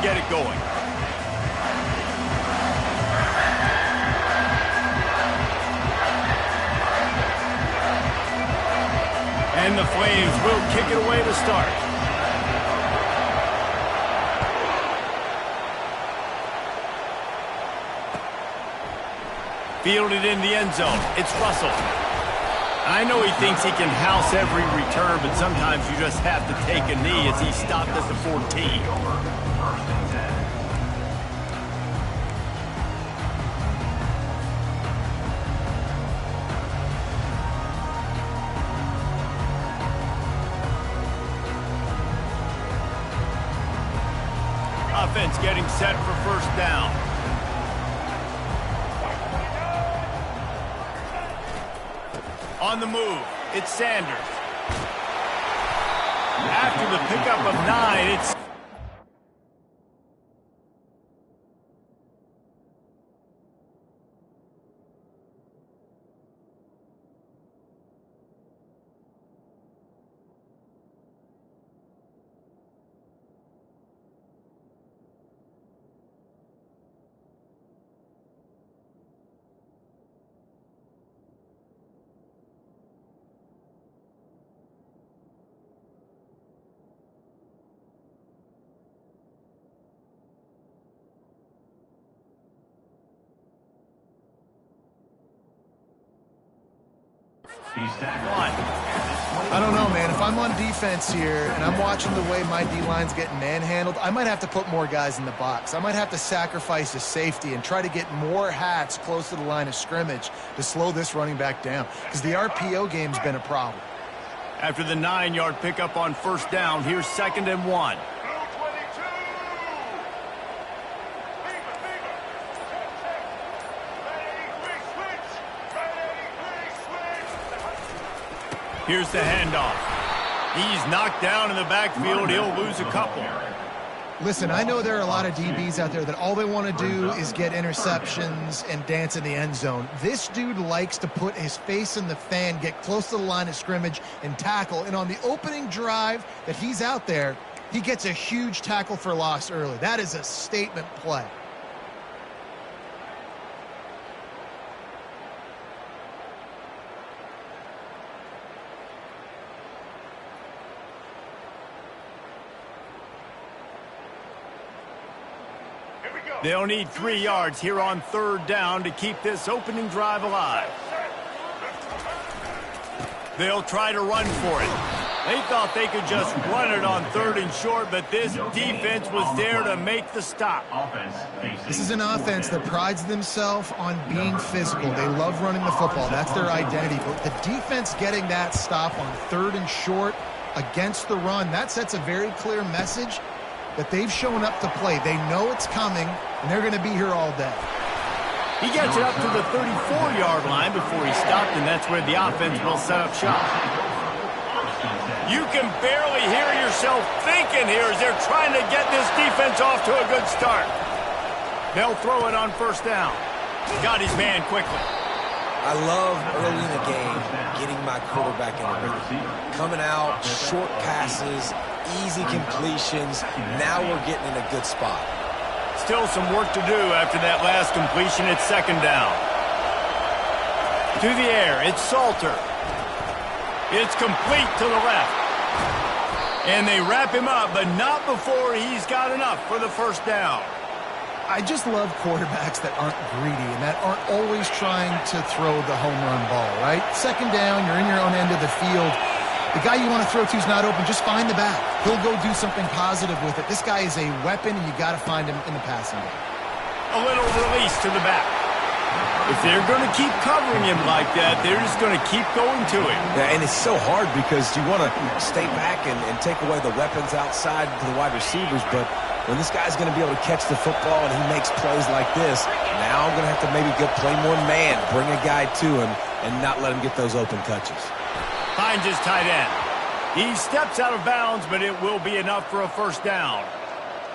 get it going. And the Flames will kick it away to start. Fielded in the end zone. It's Russell. I know he thinks he can house every return, but sometimes you just have to take a knee as he stopped at the 14. Offense getting set for first down. On the move, it's Sanders. After the pickup of 9, it's... I don't know, man. If I'm on defense here and I'm watching the way my D-line's getting manhandled, I might have to put more guys in the box. I might have to sacrifice a safety and try to get more hats close to the line of scrimmage to slow this running back down, because the RPO game's been a problem. After the 9-yard pickup on first down, here's 2nd and 1. Here's the handoff. He's knocked down in the backfield. He'll lose a couple. Listen, I know there are a lot of DBs out there that all they want to do is get interceptions and dance in the end zone. This dude likes to put his face in the fan, get close to the line of scrimmage, and tackle. And on the opening drive that he's out there, he gets a huge tackle for loss early. That is a statement play. They'll need 3 yards here on 3rd down to keep this opening drive alive. They'll try to run for it. They thought they could just run it on 3rd and short, but this defense was there to make the stop. This is an offense that prides themselves on being physical. They love running the football. That's their identity. But the defense getting that stop on 3rd and short against the run, that sets a very clear message that they've shown up to play. They know it's coming, and they're going to be here all day. He gets it up to the 34-yard line before he stopped, and that's where the offense will set up shop. You can barely hear yourself thinking here as they're trying to get this defense off to a good start. They'll throw it on first down. Got his man quickly. I love early in the game getting my quarterback in the rhythm. Coming out, short passes, easy completions. Now we're getting in a good spot. Still some work to do after that last completion. It's 2nd down. To the air, it's Salter. It's complete to the left. And they wrap him up, but not before he's got enough for the first down. I just love quarterbacks that aren't greedy and that aren't always trying to throw the home run ball, right? 2nd down, you're in your own end of the field. The guy you want to throw to is not open. Just find the back. He'll go do something positive with it. This guy is a weapon, and you got to find him in the passing game. A little release to the back. If they're going to keep covering him like that, they're just going to keep going to him. Yeah, and it's so hard because you want to stay back and take away the weapons outside to the wide receivers, but when this guy's going to be able to catch the football and he makes plays like this, now I'm going to have to maybe go play more man, bring a guy to him, and not let him get those open touches. Finds his tight end. He steps out of bounds, but it will be enough for a first down.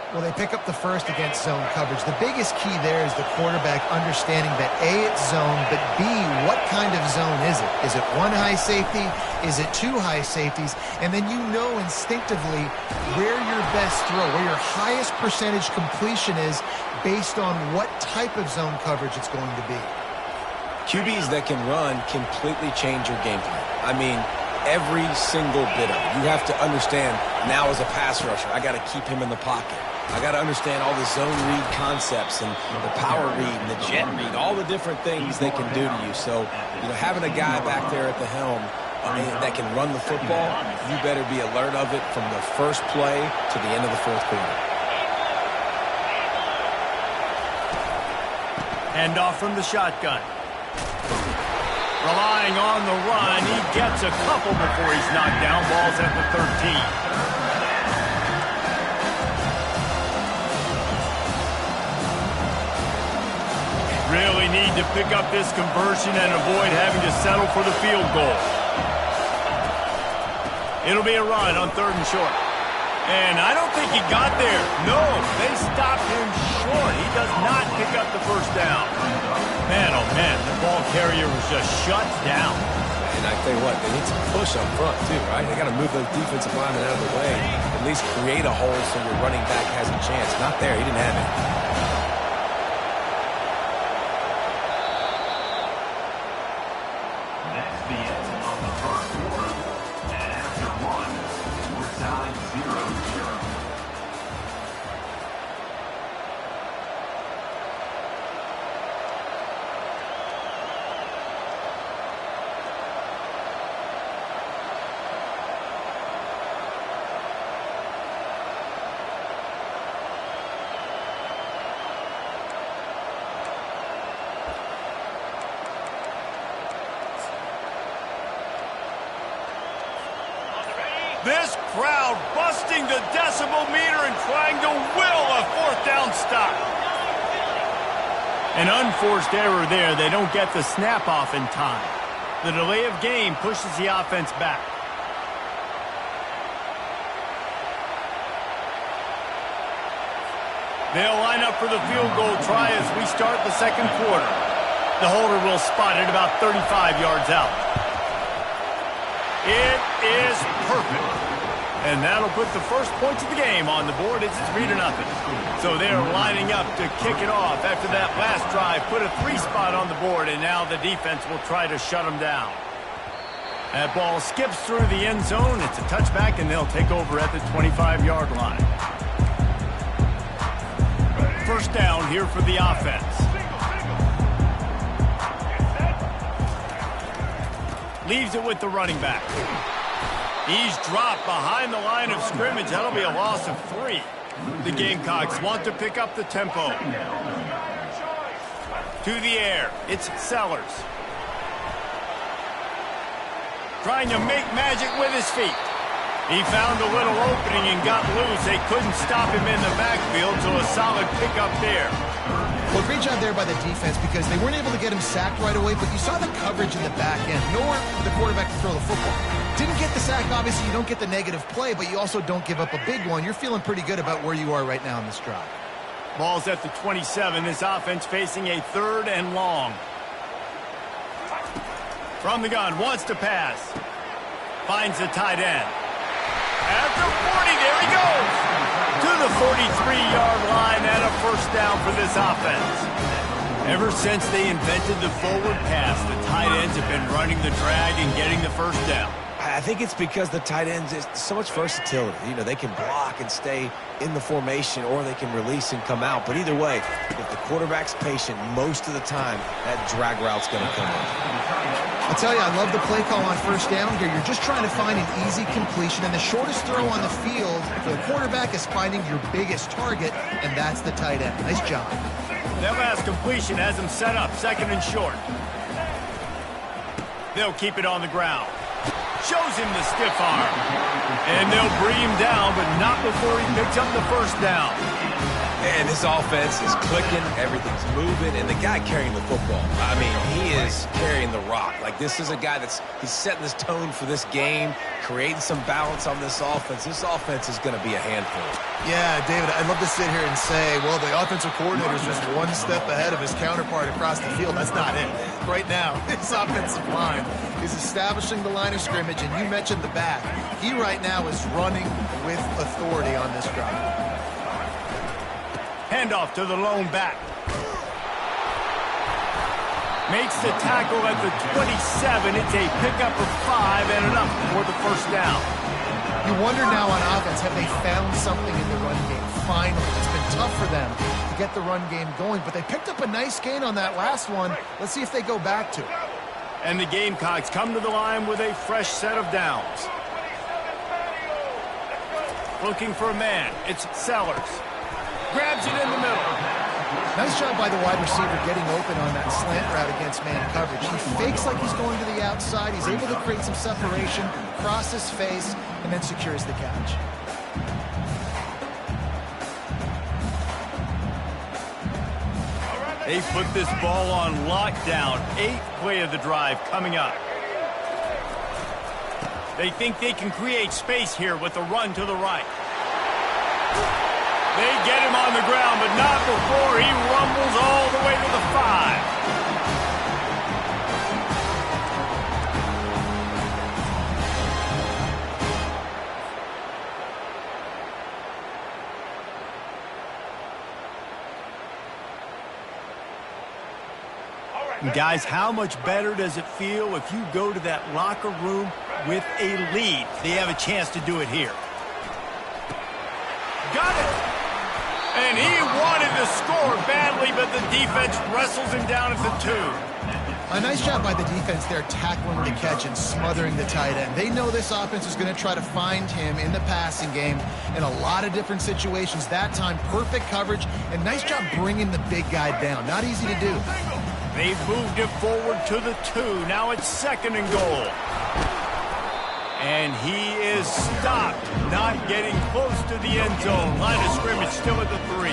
Well, they pick up the first against zone coverage. The biggest key there is the quarterback understanding that A, it's zone, but B, what kind of zone is it? Is it one high safety? Is it two high safeties? And then you know instinctively where your best throw, where your highest percentage completion is based on what type of zone coverage it's going to be. QBs that can run completely change your game plan. I mean, every single bit of it. You have to understand now as a pass rusher, I got to keep him in the pocket. I got to understand all the zone read concepts and the power read and the jet read, all the different things they can do to you. So, having a guy back there at the helm that can run the football, you better be alert of it from the first play to the end of the fourth quarter. Handoff from the shotgun. Relying on the run, he gets a couple before he's knocked down. Ball's at the 13. Really need to pick up this conversion and avoid having to settle for the field goal. It'll be a run on 3rd and short. And I don't think he got there. No, they stopped him short. He does not pick up the first down. Man, oh man, the ball carrier was just shut down. And I tell you what, they need some push up front too, right? They got to move those defensive linemen out of the way. At least create a hole so your running back has a chance. Not there. He didn't have it. This crowd busting the decibel meter and trying to will a 4th down stop. An unforced error there. They don't get the snap off in time. The delay of game pushes the offense back. They'll line up for the field goal try as we start the 2nd quarter. The holder will spot it about 35 yards out. It is perfect. And that'll put the first points of the game on the board. It's 3-0. So they're lining up to kick it off after that last drive. Put a 3 spot on the board, and now the defense will try to shut them down. That ball skips through the end zone. It's a touchback, and they'll take over at the 25-yard line. First down here for the offense. Leaves it with the running back. He's dropped behind the line of scrimmage. That'll be a loss of 3. The Gamecocks want to pick up the tempo. To the air. It's Sellers. Trying to make magic with his feet. He found a little opening and got loose. They couldn't stop him in the backfield, so a solid pickup there. Well, great job there by the defense because they weren't able to get him sacked right away, but you saw the coverage in the back end. Nowhere for the quarterback to throw the football. Didn't get the sack, obviously. You don't get the negative play, but you also don't give up a big one. You're feeling pretty good about where you are right now in this drive. Ball's at the 27. This offense facing a 3rd and long. From the gun, wants to pass. Finds the tight end. At the 40, there he goes. To the 43-yard line and a first down for this offense. Ever since they invented the forward pass, the tight ends have been running the drag and getting the first down. I think it's because the tight ends, is so much versatility. They can block and stay in the formation, or they can release and come out. But either way, if the quarterback's patient most of the time, that drag route's going to come in. I'll tell you, I love the play call on first down here. You're just trying to find an easy completion, and the shortest throw on the field for the quarterback is finding your biggest target, and that's the tight end. Nice job. That last completion has them set up 2nd and short. They'll keep it on the ground. Shows him the stiff arm. And they'll bring him down, but not before he picks up the first down. And this offense is clicking, everything's moving, and the guy carrying the football, I mean, he is carrying the rock. Like, this is a guy he's setting this tone for this game, creating some balance on this offense. This offense is going to be a handful. Yeah, David, I'd love to sit here and say, well, the offensive coordinator is just one step ahead of his counterpart across the field. That's not it. Right now, his offensive line is establishing the line of scrimmage, and you mentioned the back. He right now is running with authority on this drive. Handoff to the lone back. Makes the tackle at the 27. It's a pickup of 5 and enough for the first down. You wonder now on offense, have they found something in the run game? Finally, it's been tough for them to get the run game going, but they picked up a nice gain on that last one. Let's see if they go back to it. And the Gamecocks come to the line with a fresh set of downs. Looking for a man. It's Sellers. Grabs it in the middle. Nice job by the wide receiver getting open on that slant route against man coverage. He fakes like he's going to the outside. He's able to create some separation, cross his face, and then secures the catch. They put this ball on lockdown. 8th play of the drive coming up. They think they can create space here with a run to the right. They get him on the ground, but not before he rumbles all the way to the 5. Guys, how much better does it feel if you go to that locker room with a lead? They have a chance to do it here. Got it! And he wanted to score badly, but the defense wrestles him down at the 2. A nice job by the defense there tackling the catch and smothering the tight end. They know this offense is going to try to find him in the passing game in a lot of different situations. That time, perfect coverage, and nice job bringing the big guy down. Not easy to do. They've moved it forward to the 2. Now it's 2nd and goal. And he is stopped, not getting close to the end zone. Line of scrimmage still at the 3.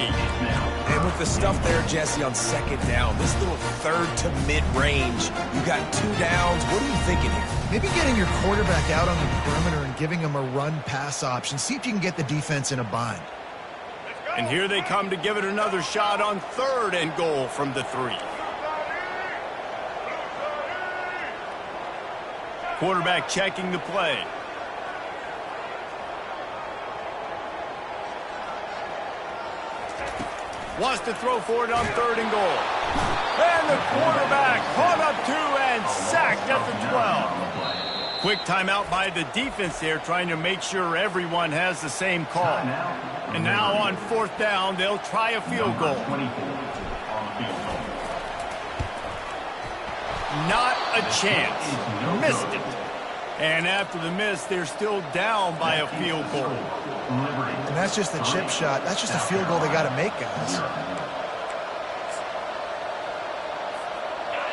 And with the stuff there, Jesse, on 2nd down, this little 3rd to mid-range, you got 2 downs. What are you thinking here? Maybe getting your quarterback out on the perimeter and giving him a run-pass option. See if you can get the defense in a bind. And here they come to give it another shot on 3rd and goal from the 3. Quarterback checking the play. Wants to throw for it on 3rd and goal. And the quarterback caught up 2 and sacked at the 12. Quick timeout by the defense there, trying to make sure everyone has the same call. And now on 4th down, they'll try a field goal. Not a chance. Missed it. And after the miss, they're still down by a field goal. And that's just a chip shot. That's just a field goal they got to make, guys.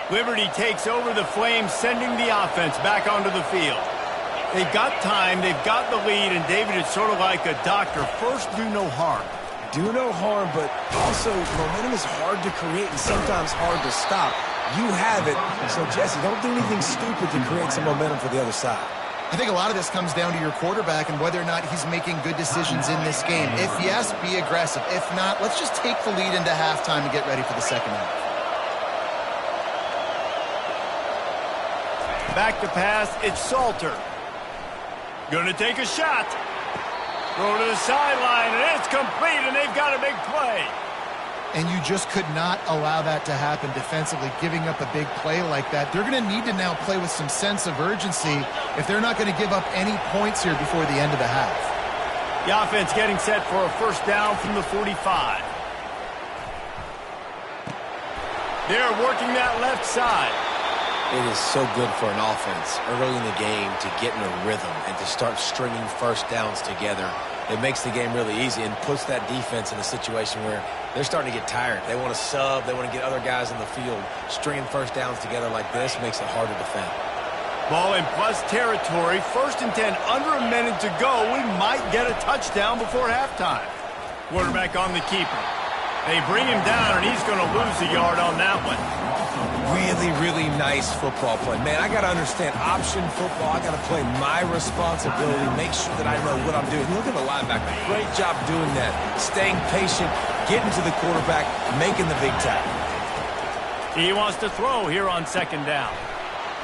Liberty takes over the Flames, sending the offense back onto the field. They've got time, they've got the lead, and David, it's sort of like a doctor. First, do no harm. Do no harm, but also momentum is hard to create and sometimes hard to stop. You have it, so Jesse, don't do anything stupid to create some momentum for the other side. I think a lot of this comes down to your quarterback and whether or not he's making good decisions in this game. If yes, be aggressive. If not, let's just take the lead into halftime and get ready for the second half. Back to pass, it's Salter. Gonna take a shot. Throw to the sideline, and it's complete, and they've got a big play. And you just could not allow that to happen defensively, giving up a big play like that. They're going to need to now play with some sense of urgency if they're not going to give up any points here before the end of the half. The offense getting set for a first down from the 45. They're working that left side. It is so good for an offense early in the game to get in a rhythm and to start stringing first downs together. It makes the game really easy and puts that defense in a situation where they're starting to get tired. They want to sub. They want to get other guys in the field. Stringing first downs together like this makes it hard to defend. Ball in plus territory. 1st and 10, under a minute to go. We might get a touchdown before halftime. Quarterback on the keeper. They bring him down, and he's going to lose a yard on that one. Really, really nice football play. Man, I got to understand option football. I got to play my responsibility, make sure that I know what I'm doing. Look at the linebacker. Great job doing that. Staying patient, getting to the quarterback, making the big tackle. He wants to throw here on second down.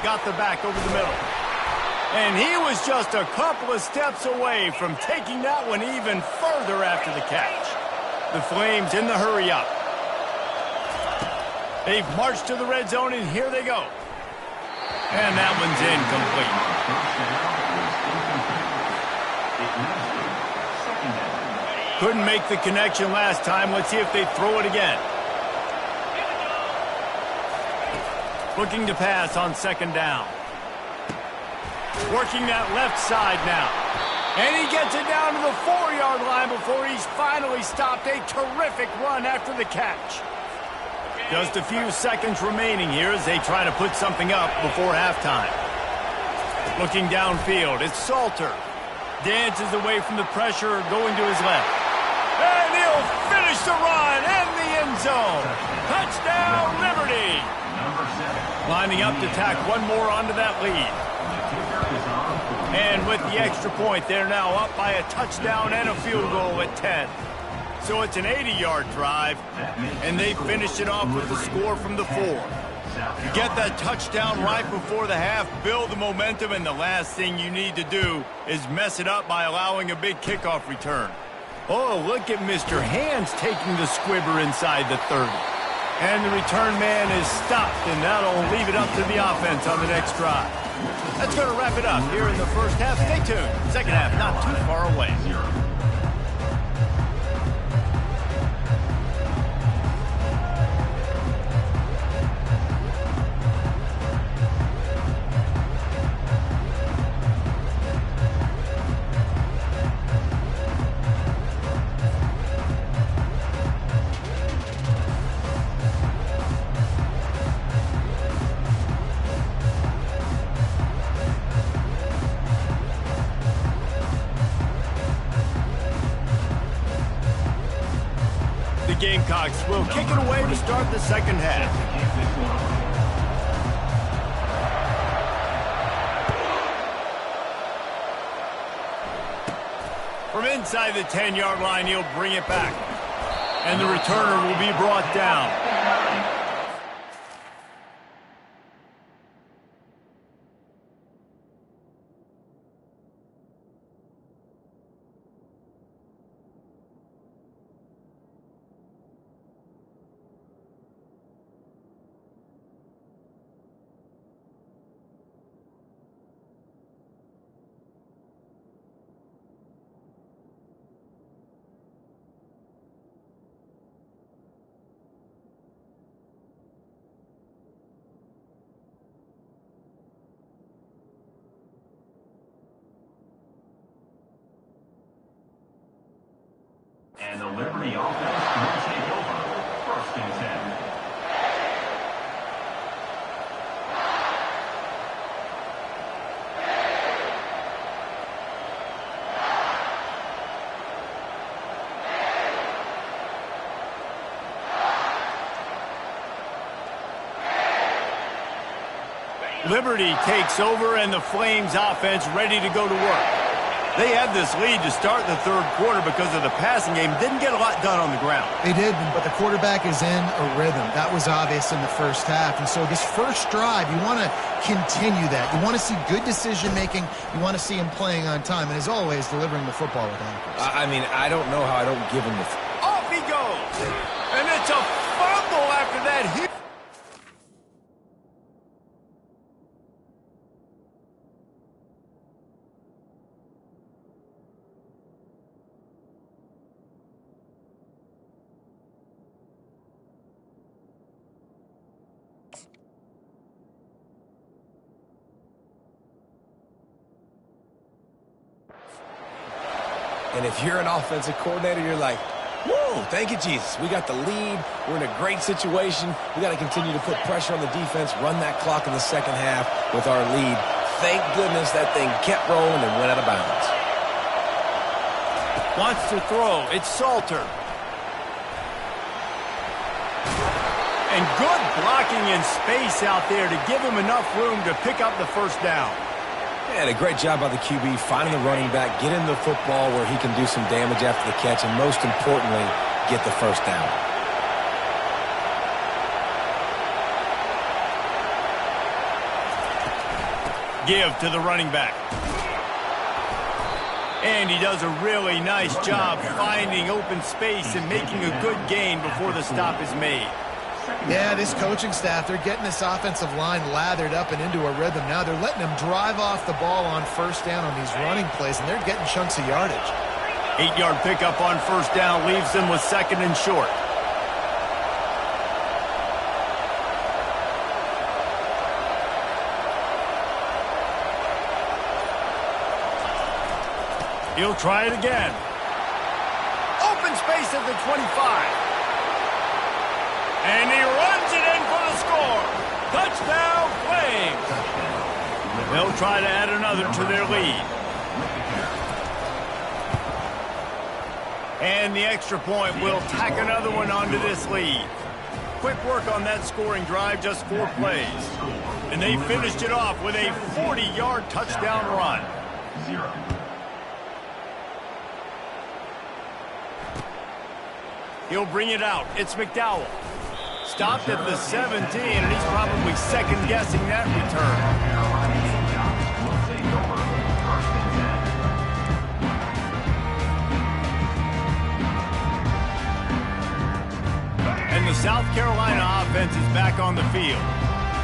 Got the back over the middle. And he was just a couple of steps away from taking that one even further after the catch. The Flames in the hurry up. They've marched to the red zone, and here they go. And that one's incomplete. Couldn't make the connection last time. Let's see if they throw it again. Looking to pass on second down. Working that left side now. And he gets it down to the 4-yard line before he's finally stopped. A terrific run after the catch. Just a few seconds remaining here as they try to put something up before halftime. Looking downfield, it's Salter. Dances away from the pressure, going to his left. And he'll finish the run in the end zone. Touchdown, Liberty! Lining up to tack one more onto that lead. And with the extra point, they're now up by a touchdown and a field goal at 10. So it's an 80-yard drive, and they finished it off with the score from the 4. You get that touchdown right before the half, build the momentum, and the last thing you need to do is mess it up by allowing a big kickoff return. Oh, look at Mr. Hands taking the squibber inside the 30. And the return man is stopped, and that'll leave it up to the offense on the next drive. That's going to wrap it up here in the first half. Stay tuned. Second half not too far away. Gamecocks will kick it away to start the second half. From inside the 10-yard line, he'll bring it back. And the returner will be brought down. And the Liberty offense will take over. First and 10. Liberty takes over, and the Flames offense ready to go to work. They had this lead to start the third quarter because of the passing game. Didn't get a lot done on the ground. They did, but the quarterback is in a rhythm. That was obvious in the first half. And so this first drive, you want to continue that. You want to see good decision-making. You want to see him playing on time. And as always, delivering the football with accuracy. I mean, I don't know how I don't give him the... Off he goes! And it's a fumble after that. And if you're an offensive coordinator, you're like, whoa, thank you, Jesus. We got the lead. We're in a great situation. We got to continue to put pressure on the defense, run that clock in the second half with our lead. Thank goodness that thing kept rolling and went out of bounds. Wants to throw. It's Salter. And good blocking in space out there to give him enough room to pick up the first down. And a great job by the QB finding the running back, getting the football where he can do some damage after the catch, and most importantly, get the first down. Give to the running back. And he does a really nice job finding open space and making a good gain before the stop is made. Yeah, this coaching staff, they're getting this offensive line lathered up and into a rhythm. Now they're letting them drive off the ball on first down on these running plays, and they're getting chunks of yardage. 8-yard pickup on first down leaves them with second and short. He'll try it again. Open space at the 25. And he runs it in for the score. Touchdown, Flames. They'll try to add another to their lead. And the extra point will tack another one onto this lead. Quick work on that scoring drive, just 4 plays. And they finished it off with a 40-yard touchdown run. He'll bring it out. It's McDowell. Stopped at the 17, and he's probably second-guessing that return. And the South Carolina offense is back on the field.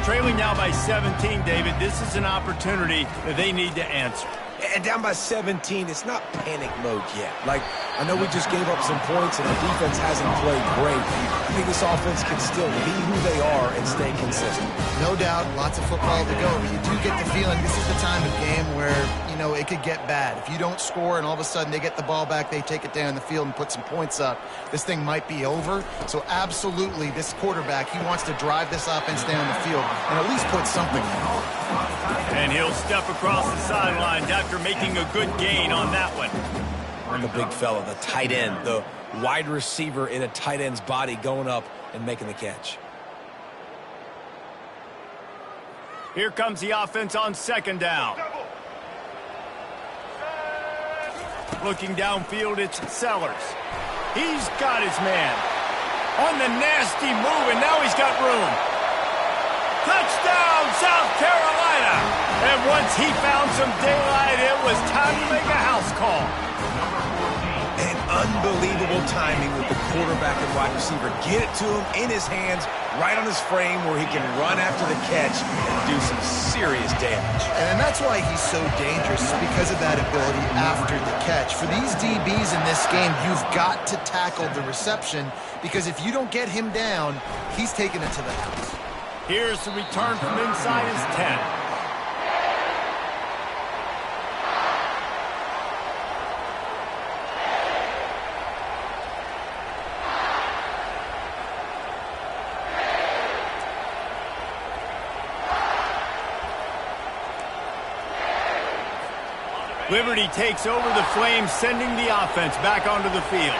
Trailing now by 17, David, this is an opportunity that they need to answer. And down by 17, it's not panic mode yet. Like, I know we just gave up some points and the defense hasn't played great. I think this offense can still be who they are and stay consistent. No doubt, lots of football to go, but you do get the feeling this is the time of game where, you know, it could get bad. If you don't score and all of a sudden they get the ball back, they take it down the field and put some points up, this thing might be over. So absolutely, this quarterback, he wants to drive this offense down the field and at least put something in. And he'll step across the sidelines after making a good gain on that one. The big fella, the tight end, the wide receiver in a tight end's body going up and making the catch. Here comes the offense on second down. Looking downfield, it's Sellers. He's got his man. On the nasty move, and now he's got room. Touchdown, South Carolina! And once he found some daylight, it was time to make a house call. And unbelievable timing with the quarterback and wide receiver. Get it to him in his hands, right on his frame where he can run after the catch and do some serious damage. And that's why he's so dangerous, is because of that ability after the catch. For these DBs in this game, you've got to tackle the reception, because if you don't get him down, he's taking it to the house. Here's the return from inside his 10. Liberty takes over the Flames, sending the offense back onto the field.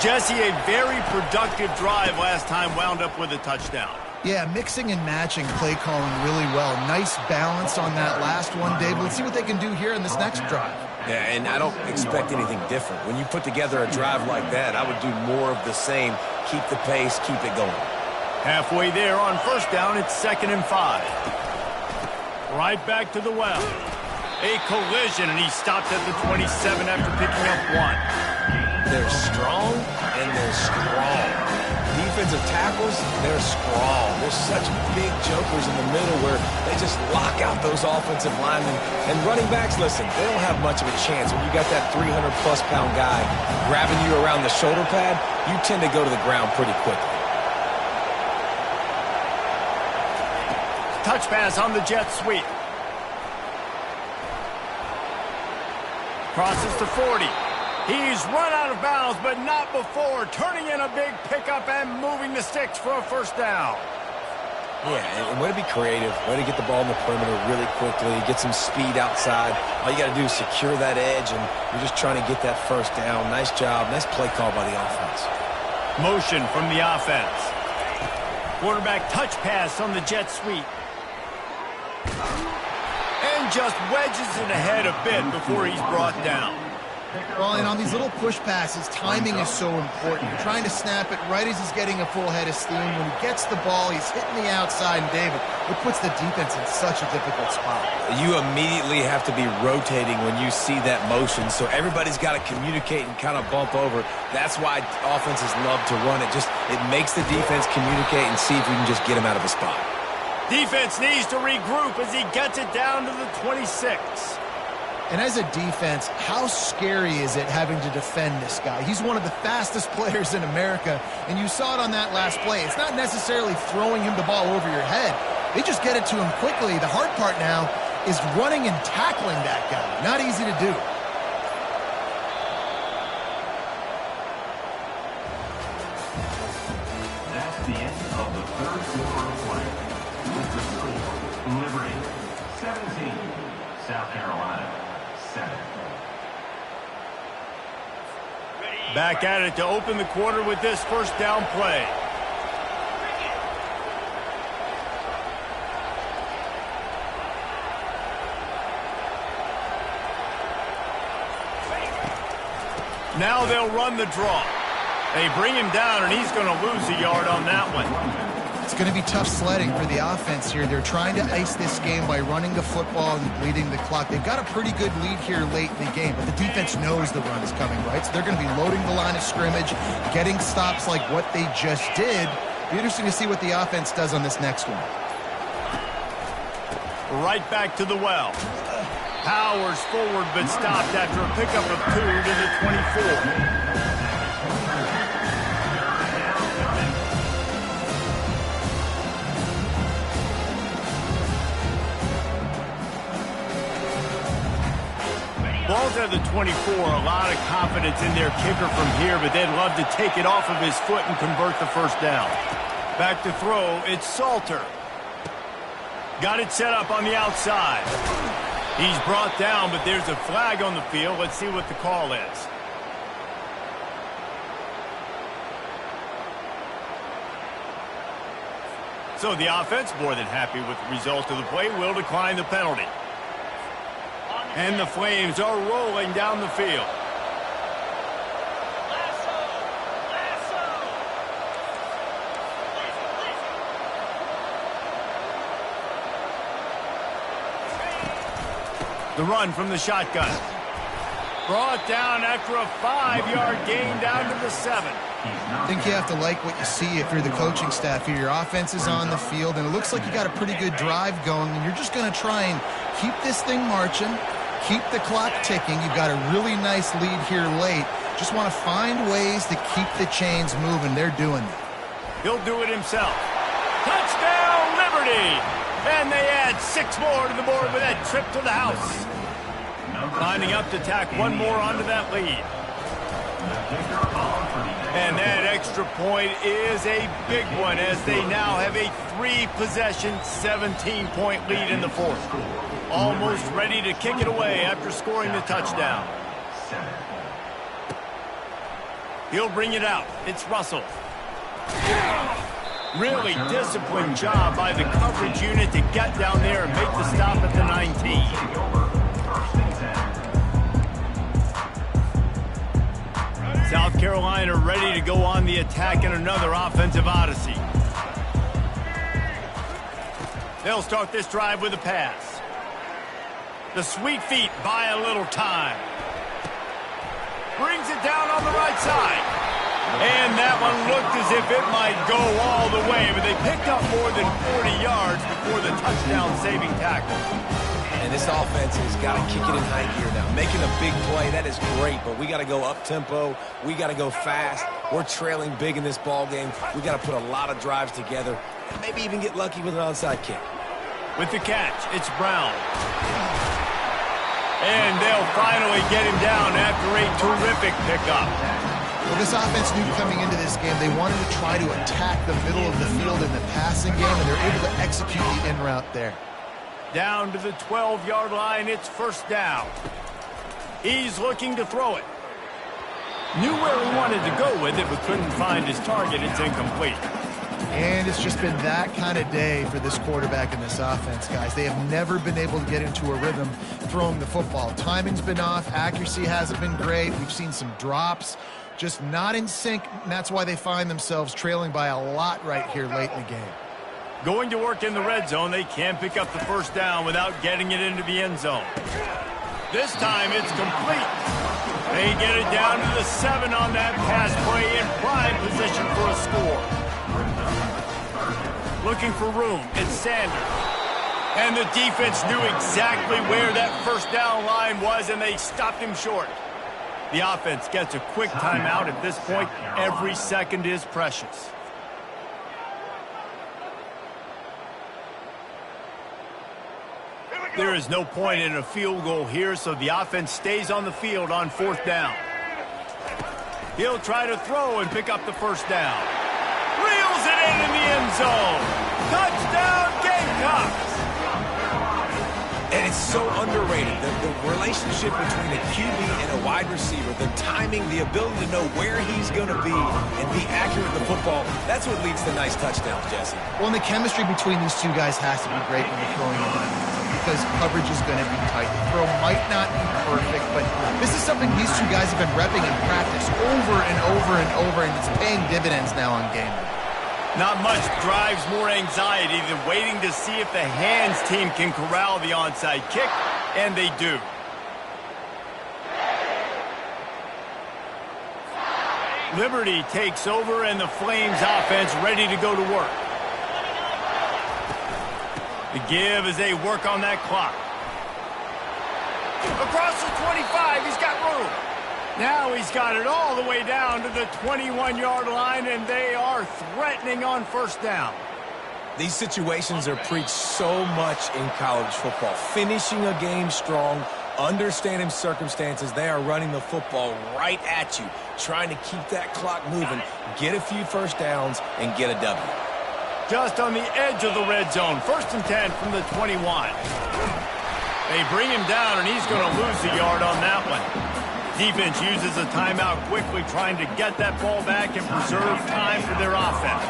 Jesse, a very productive drive last time, wound up with a touchdown. Yeah, mixing and matching play calling really well. Nice balance on that last one, Dave. Let's see what they can do here in this next drive. Yeah, and I don't expect anything different. When you put together a drive like that, I would do more of the same. Keep the pace, keep it going. Halfway there on first down, it's 2nd and 5. Right back to the well. A collision, and he stopped at the 27 after picking up 1. They're strong, and they're strong. Defensive tackles, they're strong. There's such big jokers in the middle where they just lock out those offensive linemen. And running backs, listen, they don't have much of a chance. When you got that 300-plus pound guy grabbing you around the shoulder pad, you tend to go to the ground pretty quickly. Touch pass on the jet sweep. Crosses to 40. He's run out of bounds, but not before turning in a big pickup and moving the sticks for a first down. Yeah, and way to be creative, way to get the ball in the perimeter really quickly, get some speed outside. All you got to do is secure that edge, and you're just trying to get that first down. Nice job, nice play call by the offense. Motion from the offense. Quarterback touch pass on the jet sweep. And just wedges it ahead a bit before he's brought down. Well, and on these little push passes, timing is so important. You're trying to snap it right as he's getting a full head of steam. When he gets the ball, he's hitting the outside, and David, it puts the defense in such a difficult spot. You immediately have to be rotating when you see that motion, so everybody's got to communicate and kind of bump over. That's why offenses love to run it. It makes the defense communicate and see if we can just get him out of a spot. Defense needs to regroup as he gets it down to the 26. And as a defense, how scary is it having to defend this guy? He's one of the fastest players in America, and you saw it on that last play. It's not necessarily throwing him the ball over your head. They just get it to him quickly. The hard part now is running and tackling that guy. Not easy to do. That's the end of the third quarter of play. With the score, Liberty 17, South Carolina 7. Back at it to open the quarter with this first down play. Now they'll run the draw. They bring him down, and he's going to lose a yard on that one. It's going to be tough sledding for the offense here. They're trying to ice this game by running the football and bleeding the clock. They've got a pretty good lead here late in the game, but the defense knows the run is coming, right? So they're going to be loading the line of scrimmage, getting stops like what they just did. Be interesting to see what the offense does on this next one. Right back to the well. Powers forward, but stopped after a pickup of 2 to the 24. Ball's at the 24, a lot of confidence in their kicker from here, but they'd love to take it off of his foot and convert the first down. Back to throw, it's Salter. Got it set up on the outside. He's brought down, but there's a flag on the field. Let's see what the call is. So the offense, more than happy with the result of the play, will decline the penalty. And the Flames are rolling down the field. The run from the shotgun. Brought down after a 5-yard gain down to the 7. I think you have to like what you see if you're the coaching staff here. Your offense is on the field, and it looks like you got a pretty good drive going, and you're just going to try and keep this thing marching, keep the clock ticking. You've got a really nice lead here late. Just want to find ways to keep the chains moving. They're doing it. He'll do it himself. Touchdown, Liberty! And they add 6 more to the board with that trip to the house. Lining up to tack one more onto that lead. And that extra point is a big one as they now have a 3-possession, 17-point lead in the fourth. Almost ready to kick it away after scoring the touchdown. He'll bring it out. It's Russell. Really disciplined job by the coverage unit to get down there and make the stop at the 19. South Carolina ready to go on the attack in another offensive odyssey. They'll start this drive with a pass. The sweet feet buy a little time. Brings it down on the right side. And that one looked as if it might go all the way, but they picked up more than 40 yards before the touchdown-saving tackle. And this offense has got to kick it in high gear now. Making a big play, that is great, but we got to go up-tempo. We got to go fast. We're trailing big in this ball game. We got to put a lot of drives together and maybe even get lucky with an onside kick. With the catch, it's Brown. And they'll finally get him down after a terrific pickup. Well, this offense knew coming into this game they wanted to try to attack the middle of the field in the passing game, and they're able to execute the in route there. Down to the 12-yard line, it's first down. He's looking to throw it. Knew where he wanted to go with it, but couldn't find his target. It's incomplete. And it's just been that kind of day for this quarterback and this offense, guys. They have never been able to get into a rhythm throwing the football. Timing's been off. Accuracy hasn't been great. We've seen some drops, just not in sync, and that's why they find themselves trailing by a lot right here late in the game. Going to work in the red zone, they can't pick up the first down without getting it into the end zone. This time it's complete. They get it down to the 7 on that pass play in prime position for a score. Looking for room, it's Sanders. And the defense knew exactly where that first down line was, and they stopped him short. The offense gets a quick timeout at this point. Every second is precious. There is no point in a field goal here, so the offense stays on the field on 4th down. He'll try to throw and pick up the first down. Reels it in the end zone. Touchdown, Gamecocks! And it's so underrated, the relationship between a QB and a wide receiver, the timing, the ability to know where he's going to be and be accurate with the football, that's what leads to nice touchdowns, Jesse. Well, and the chemistry between these two guys has to be great when they're throwing on, because coverage is going to be tight. The throw might not be perfect, but this is something these two guys have been repping in practice over and over and over, and it's paying dividends now on game day. Not much drives more anxiety than waiting to see if the hands team can corral the onside kick, and they do. Liberty takes over, and the Flames offense ready to go to work. The give as they work on that clock. Across the 25, he's got room. Now he's got it all the way down to the 21-yard line, and they are threatening on first down. These situations are preached so much in college football. Finishing a game strong, understanding circumstances. They are running the football right at you, trying to keep that clock moving, get a few first downs, and get a W. Just on the edge of the red zone. 1st and 10 from the 21. They bring him down, and he's going to lose a yard on that one. Defense uses a timeout quickly, trying to get that ball back and preserve time for their offense.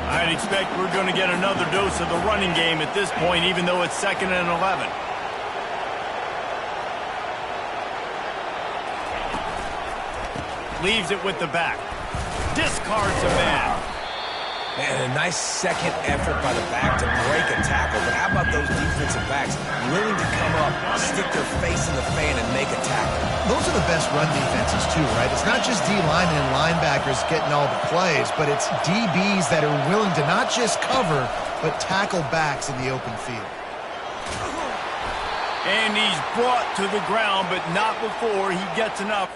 I'd expect we're going to get another dose of the running game at this point, even though it's 2nd and 11. Leaves it with the back. Discards a man. And a nice second effort by the back to break a tackle. But how about those defensive backs willing to come up, stick their face in the fan, and make a tackle? Those are the best run defenses, too, right? It's not just D linemen and linebackers getting all the plays, but it's DBs that are willing to not just cover, but tackle backs in the open field. And he's brought to the ground, but not before he gets enough.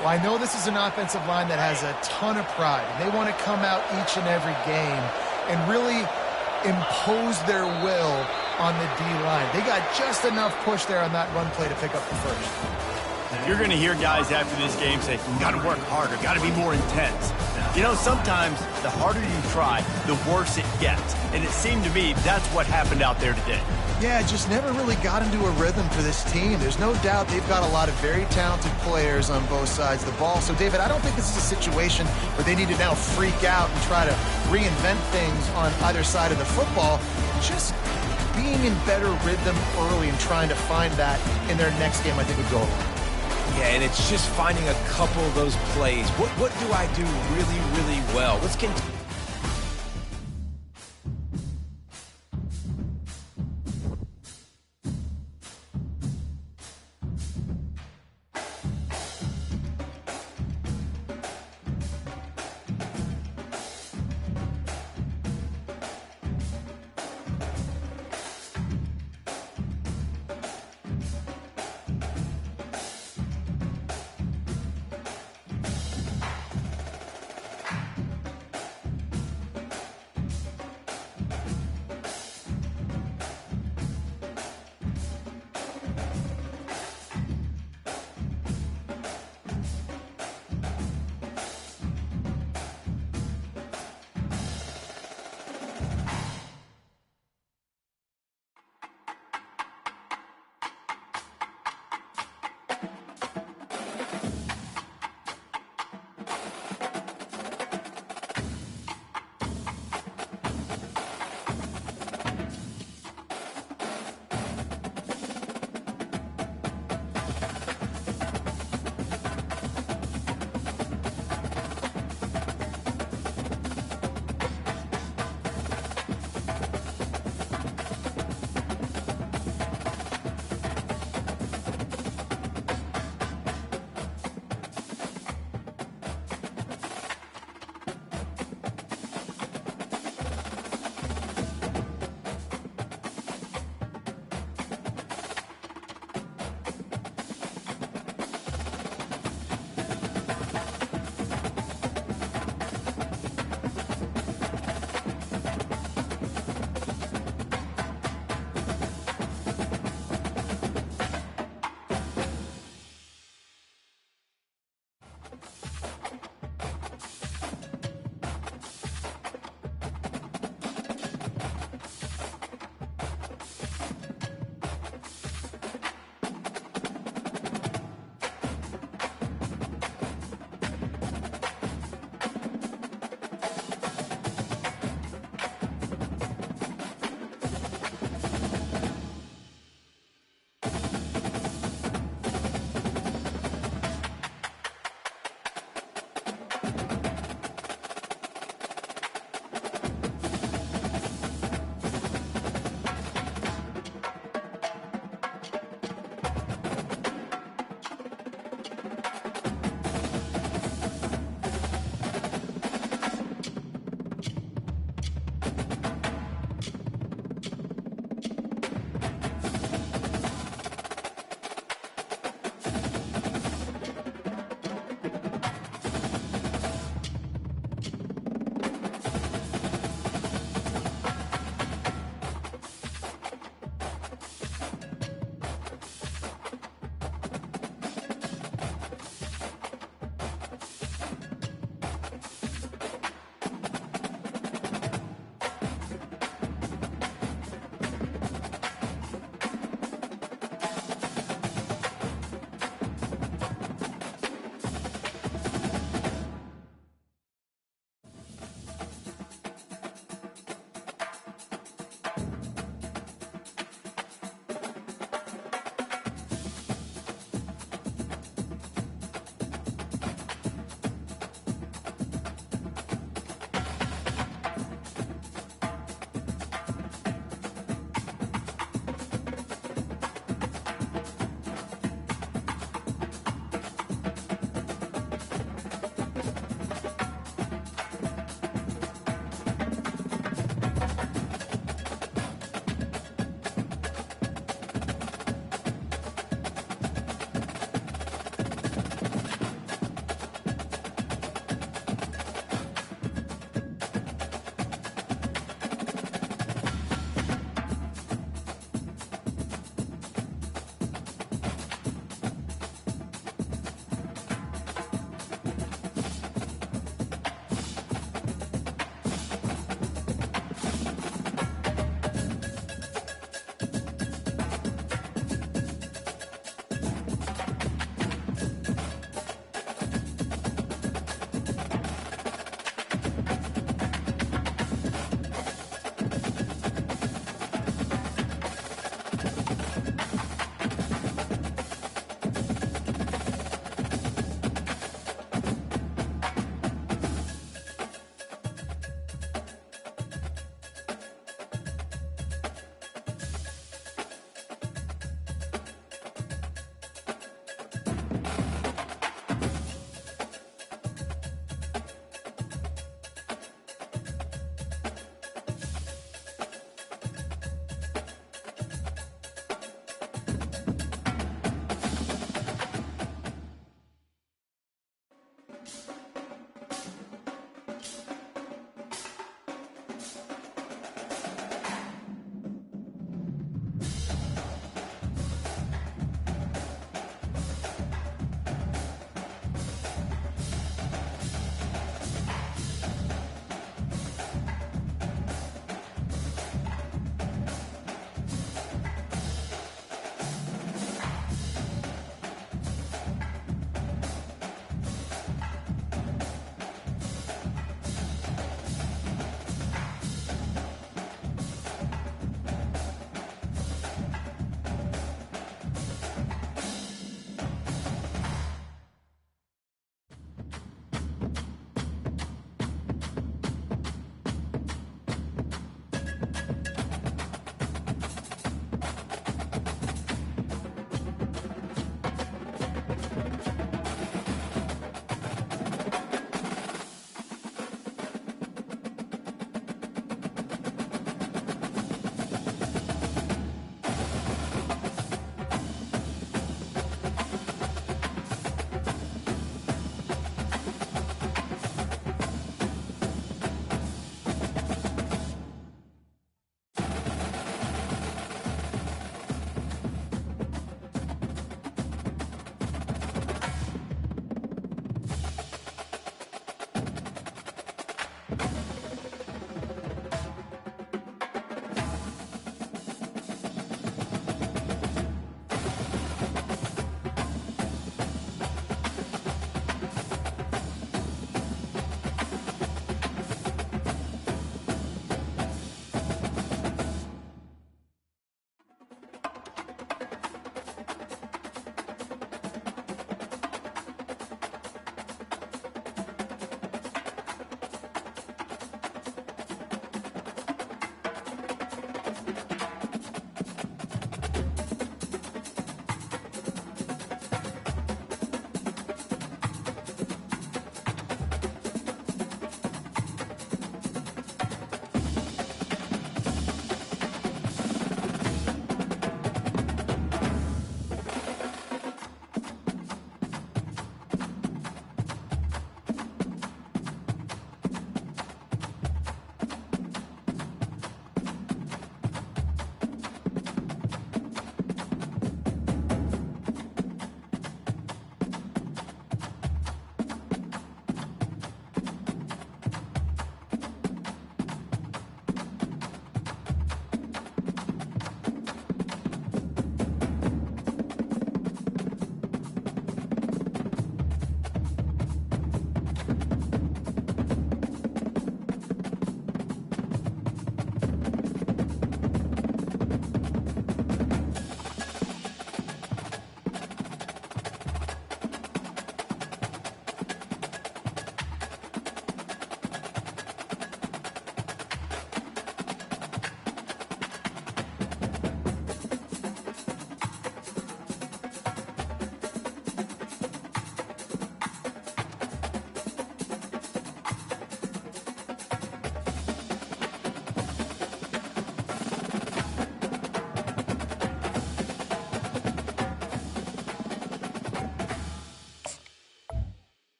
Well, I know this is an offensive line that has a ton of pride, and they want to come out each and every game and really impose their will on the D-line. They got just enough push there on that run play to pick up the first. You're going to hear guys after this game say, got to work harder, got to be more intense. You know, sometimes the harder you try, the worse it gets. And it seemed to me that's what happened out there today. Yeah, just never really got into a rhythm for this team. There's no doubt they've got a lot of very talented players on both sides of the ball. So, David, I don't think this is a situation where they need to now freak out and try to reinvent things on either side of the football. Just being in better rhythm early and trying to find that in their next game, I think would go a long way. Yeah, and it's just finding a couple of those plays. What do I do really, really well? Let's continue.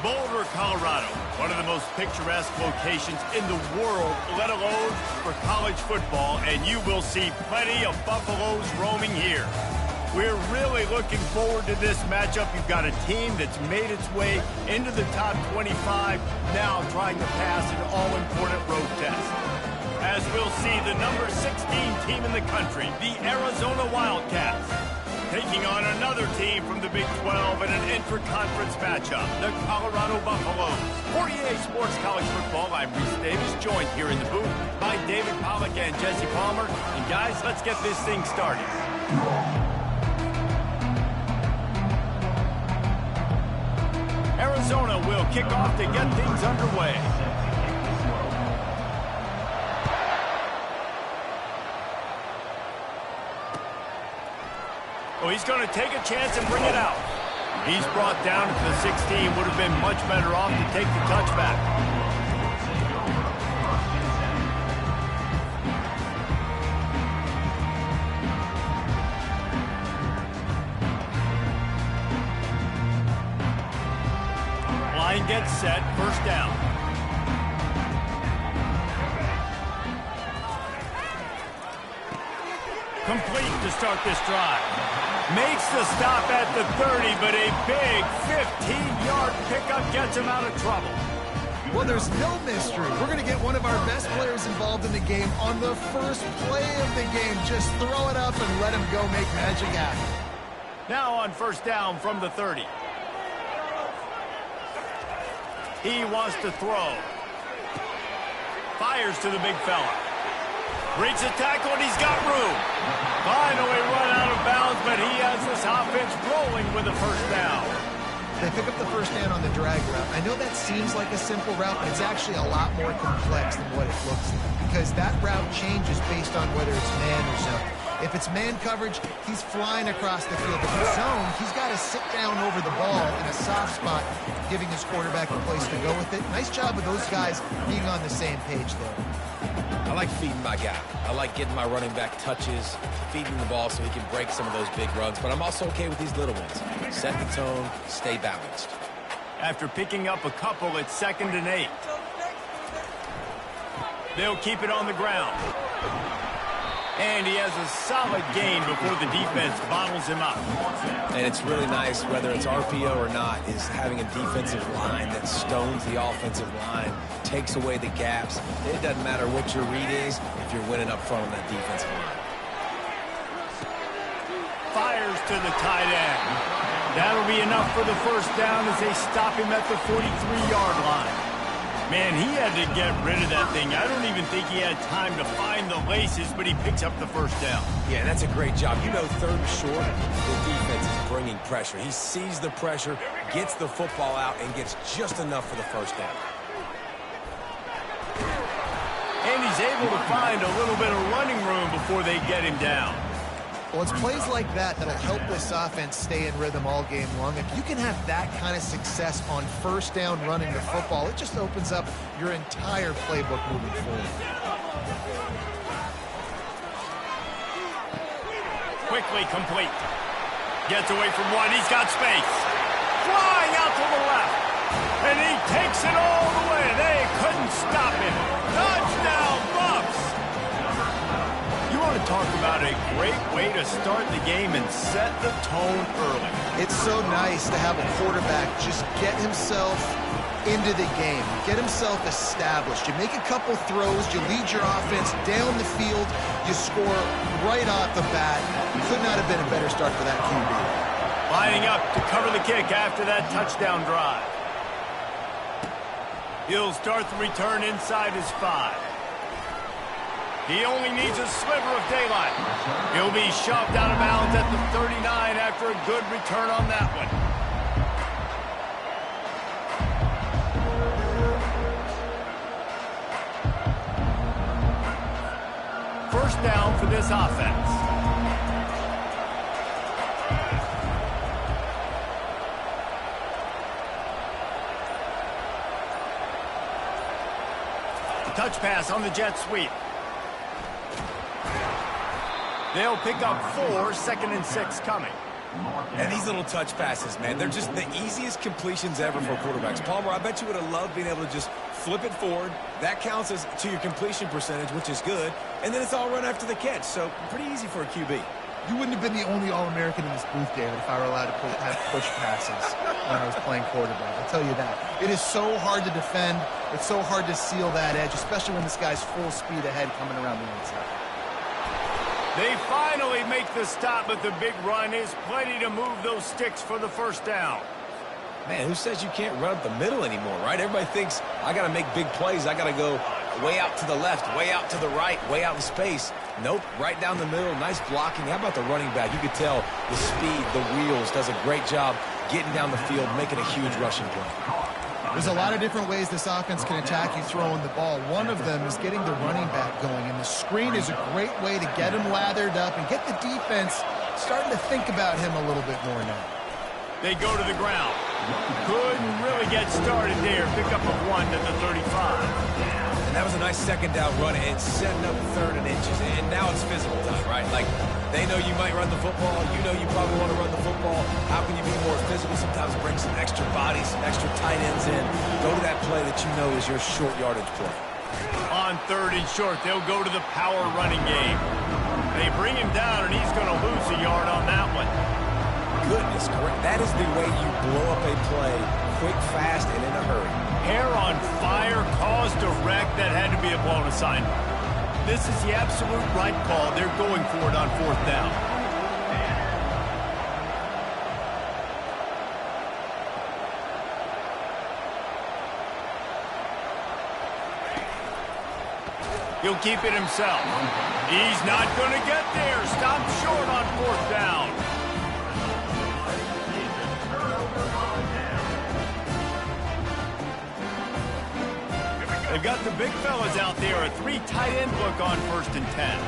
Boulder, Colorado, one of the most picturesque locations in the world, let alone for college football, and you will see plenty of Buffaloes roaming here. We're really looking forward to this matchup. You've got a team that's made its way into the top 25, now trying to pass an all-important road test. As we'll see, the number 16 team in the country, the Arizona Wildcats, taking on another team from the Big 12 in an intra-conference matchup, the Colorado Buffaloes. For EA Sports College Football, I'm Reese Davis, joined here in the booth by David Pollack and Jesse Palmer. And guys, let's get this thing started. Arizona will kick off to get things underway. Oh, he's going to take a chance and bring it out. He's brought down to the 16. Would have been much better off to take the touchback. Line gets set, first down. Complete to start this drive. Makes the stop at the 30, but a big 15-yard pickup gets him out of trouble. Well, there's no mystery. We're going to get one of our best players involved in the game on the first play of the game. Just throw it up and let him go make magic happen. Now on first down from the 30. He wants to throw. Fires to the big fella. Breaks the tackle, and he's got room. Finally run out of bounds, but he has this offense rolling with a first down. They pick up the first down on the drag route. I know that seems like a simple route, but it's actually a lot more complex than what it looks like, because that route changes based on whether it's man or zone. If it's man coverage, he's flying across the field. If it's zone, he's got to sit down over the ball in a soft spot, giving his quarterback a place to go with it. Nice job of those guys being on the same page there. I like feeding my guy. I like getting my running back touches, feeding the ball so he can break some of those big runs, but I'm also okay with these little ones. Set the tone, stay balanced. After picking up a couple, it's 2nd and 8. They'll keep it on the ground. And he has a solid gain before the defense bottles him up. And it's really nice, whether it's RPO or not, is having a defensive line that stones the offensive line, takes away the gaps. It doesn't matter what your read is if you're winning up front on that defensive line. Fires to the tight end. That'll be enough for the first down as they stop him at the 43-yard line. Man, he had to get rid of that thing. I don't even think he had time to find the laces, but he picks up the first down. Yeah, that's a great job. You know, third and short, the defense is bringing pressure. He sees the pressure, gets the football out, and gets just enough for the first down. And he's able to find a little bit of running room before they get him down. Well, it's plays like that that'll help this offense stay in rhythm all game long. If you can have that kind of success on first down running the football, it just opens up your entire playbook moving forward. Quickly complete. Gets away from one. He's got space. Flying out to the left. And he takes it all the way. They couldn't stop him. Touchdown, Buffs! You want to talk about a great way to start the game and set the tone early. It's so nice to have a quarterback just get himself into the game, get himself established. You make a couple throws, you lead your offense down the field, you score right off the bat. Could not have been a better start for that QB. Lining up to cover the kick after that touchdown drive. He'll start the return inside his 5. He only needs a sliver of daylight. He'll be shoved out of bounds at the 39 after a good return on that one. First down for this offense. Touch pass on the jet sweep. They'll pick up 4, 2nd and 6 coming. And these little touch passes, man, they're just the easiest completions ever for quarterbacks. Palmer, I bet you would have loved being able to just flip it forward. That counts as to your completion percentage, which is good. And then it's all run after the catch. So pretty easy for a QB. You wouldn't have been the only All-American in this booth, David, if I were allowed to have push passes when I was playing quarterback. I'll tell you that. It is so hard to defend. It's so hard to seal that edge, especially when this guy's full speed ahead coming around the inside. They finally make the stop, but the big run is plenty to move those sticks for the first down. Man, who says you can't run up the middle anymore, right? Everybody thinks, I got to make big plays. I got to go way out to the left, way out to the right, way out in space. Nope, right down the middle, nice blocking. How about the running back? You could tell the speed, the wheels, does a great job getting down the field, making a huge rushing play. There's a lot of different ways this offense can attack you throwing the ball. One of them is getting the running back going, and the screen is a great way to get him lathered up and get the defense starting to think about him a little bit more now. They go to the ground. Couldn't really get started there. Pick up a 1 to the 35. And that was a nice second down run and setting up third and inches. And now it's physical time, right? Like, they know you might run the football. You know you probably want to run the football. How can you be more physical? Sometimes bring some extra bodies, some extra tight ends in. Go to that play that you know is your short yardage play. On third and short, they'll go to the power running game. They bring him down, and he's going to lose a yard on that one. Goodness, correct. That is the way you blow up a play quick, fast, and in a hurry. Hair on fire, caused a wreck. That had to be a blown assignment. This is the absolute right call. They're going for it on fourth down. He'll keep it himself. He's not going to get there. Stop short on fourth down. They've got the big fellas out there. A 3 tight end look on 1st and 10.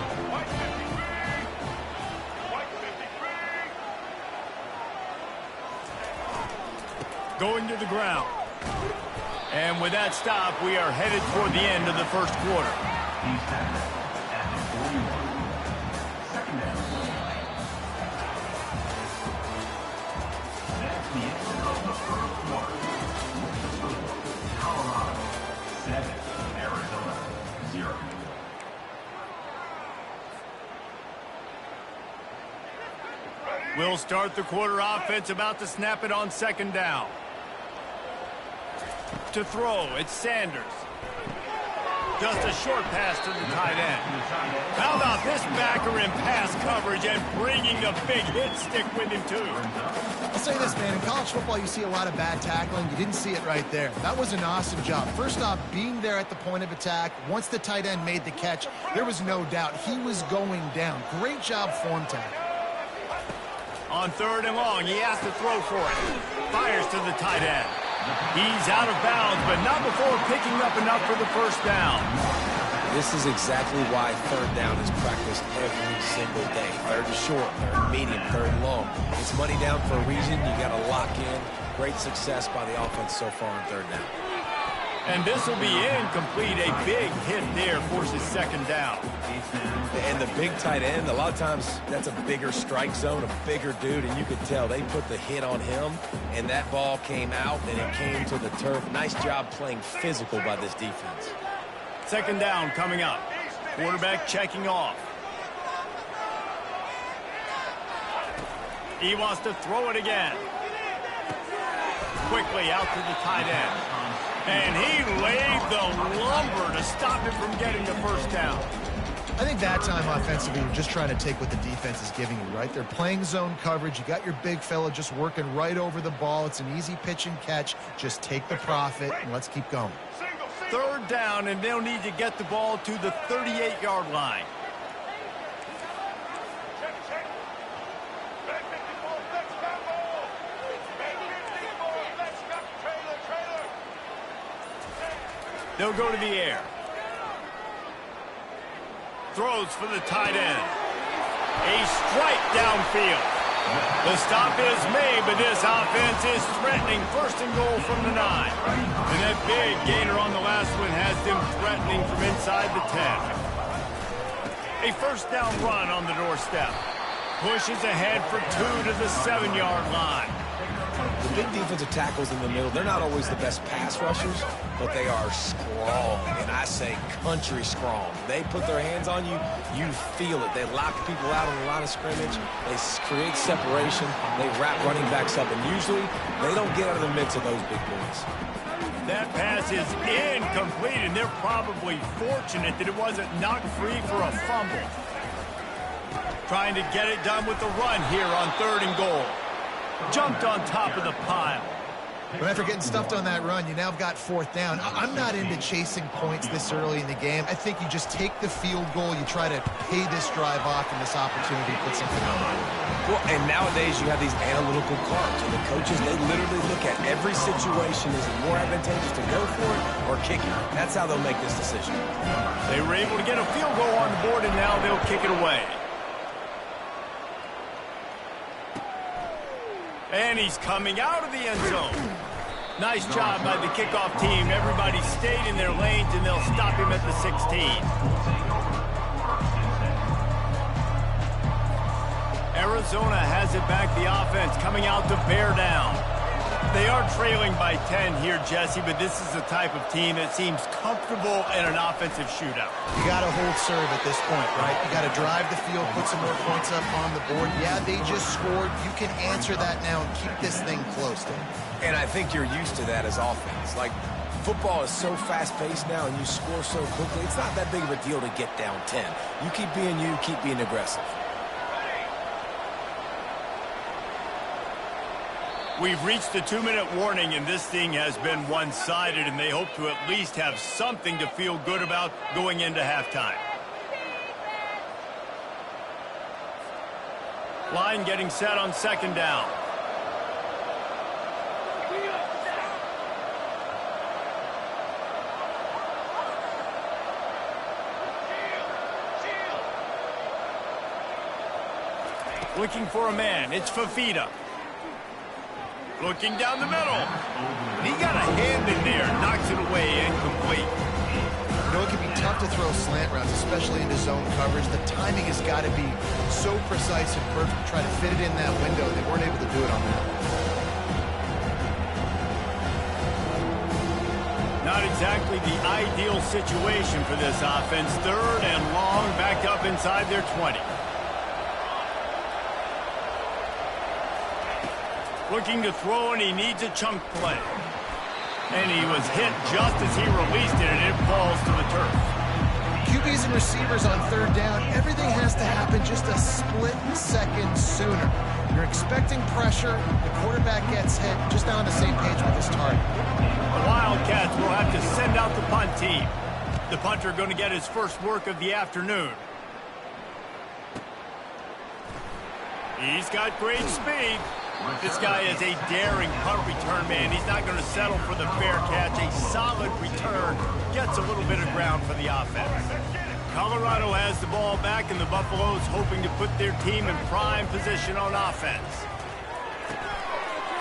Going to the ground. And with that stop, we are headed toward the end of the first quarter. He's tackled at the 41. Second down. That's the end of the first quarter. Colorado 7, Arizona 0. We'll start the quarter offense, about to snap it on second down. To throw, it's Sanders. Just a short pass to the tight end. How about this backer in pass coverage and bringing the big hit stick with him, too? I'll say this, man. In college football, you see a lot of bad tackling. You didn't see it right there. That was an awesome job. First off, being there at the point of attack. Once the tight end made the catch, there was no doubt he was going down. Great job form tackle. On third and long, he has to throw for it. Fires to the tight end. He's out of bounds, but not before picking up enough for the first down. This is exactly why third down is practiced every single day. Third and short, third medium, third and long. It's money down for a reason. You got to lock in. Great success by the offense so far on third down. And this will be incomplete. A big hit there forces second down. And the big tight end, a lot of times that's a bigger strike zone, a bigger dude, and you could tell they put the hit on him, and that ball came out, and it came to the turf. Nice job playing physical by this defense. Second down coming up. Quarterback checking off. He wants to throw it again. Quickly out to the tight end. And he laid the lumber to stop him from getting the first down. I think that time offensively, you're just trying to take what the defense is giving you, right? They're playing zone coverage. You got your big fella just working right over the ball. It's an easy pitch and catch. Just take the profit, and let's keep going. Third down, and they'll need to get the ball to the 38-yard line. They'll go to the air. Throws for the tight end. A strike downfield. The stop is made, but this offense is threatening. First and goal from the 9. And that big gainer on the last one has them threatening from inside the 10. A first down run on the doorstep. Pushes ahead for 2 to the 7-yard line. The big defensive tackles in the middle, they're not always the best pass rushers, but they are strong, and I say country strong. They put their hands on you, you feel it. They lock people out on the line of scrimmage. They create separation. They wrap running backs up, and usually they don't get out of the midst of those big boys. That pass is incomplete, and they're probably fortunate that it wasn't knocked free for a fumble. Trying to get it done with the run here on 3rd and goal. Jumped on top of the pile. But after getting stuffed on that run, you now have got 4th down. I'm not into chasing points this early in the game. I think you just take the field goal. You try to pay this drive off and this opportunity to put something on. Well, and nowadays you have these analytical cards, and the coaches, they literally look at every situation. Is it more advantageous to go for it or kick it? That's how they'll make this decision. They were able to get a field goal on the board, and now they'll kick it away. And he's coming out of the end zone. Nice job by the kickoff team. Everybody stayed in their lanes, and they'll stop him at the 16. Arizona has it back, the offense coming out to bear down. They are trailing by 10 here, Jesse, but this is the type of team that seems comfortable in an offensive shootout. You got to hold serve at this point, right? You got to drive the field, put some more points up on the board. Yeah, they just scored. You can answer that now and keep this thing close, Dave. And I think you're used to that as offense. Like, football is so fast-paced now, and you score so quickly, it's not that big of a deal to get down 10. You keep being you, keep being aggressive. We've reached the 2-minute warning, and this thing has been one-sided, and they hope to at least have something to feel good about going into halftime. Line getting set on 2nd down. Looking for a man. It's Fafita. Looking down the middle. He got a hand in there. Knocks it away. Incomplete. You know, it can be tough to throw slant routes, especially into zone coverage. The timing has got to be so precise and perfect to try to fit it in that window. They weren't able to do it on that. Not exactly the ideal situation for this offense. 3rd and long, backed up inside their 20. Looking to throw, and he needs a chunk play. And he was hit just as he released it, and it falls to the turf. QBs and receivers on 3rd down, everything has to happen just a split second sooner. You're expecting pressure, the quarterback gets hit, just not on the same page with his target. The Wildcats will have to send out the punt team. The punter going to get his first work of the afternoon. He's got great speed. This guy is a daring punt return man. He's not going to settle for the fair catch. A solid return. Gets a little bit of ground for the offense. Colorado has the ball back, and the Buffaloes hoping to put their team in prime position on offense.